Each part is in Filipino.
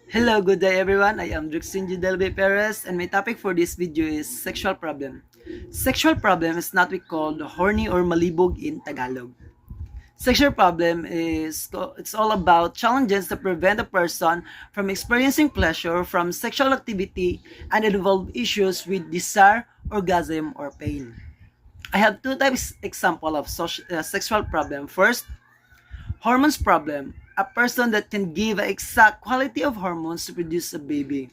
Hello, good day everyone. I am Druxinji Delby Perez and my topic for this video is sexual problem. Sexual problem is not we called horny or malibog in Tagalog. Sexual problem is it's all about challenges that prevent a person from experiencing pleasure from sexual activity and involve issues with desire, orgasm, or pain. I have two types example of sexual problem. First, hormones problem. A person that can give a exact quality of hormones to produce a baby.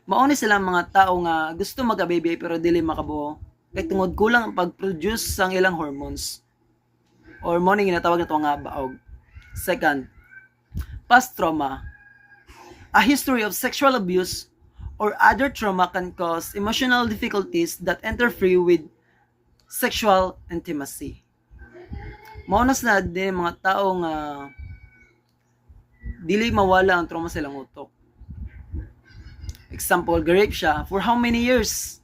Mauni silang mga tao nga gusto magka-baby pero dili makabuo kay tungod kulang ang pag-produce sang ilang hormones or mo ning ginatawag nato nga baog. Second, past trauma. A history of sexual abuse or other trauma can cause emotional difficulties that interfere with sexual intimacy. Maunas na din mga tao nga dili mawala ang trauma sa ilang utok. Example, garape siya for how many years?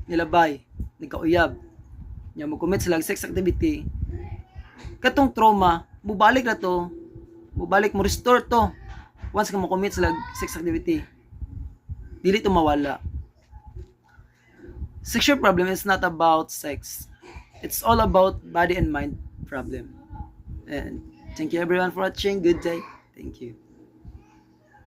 Nilabay, nagkauyab. Nya mo commit sila sex activity. Katong trauma, mubalik na to. Mubalik mo restore to. Once ka mo commit sila sex activity. Dili to mawala. Sexual problem is not about sex. It's all about body and mind problem. And thank you everyone for watching. Good day. Thank you.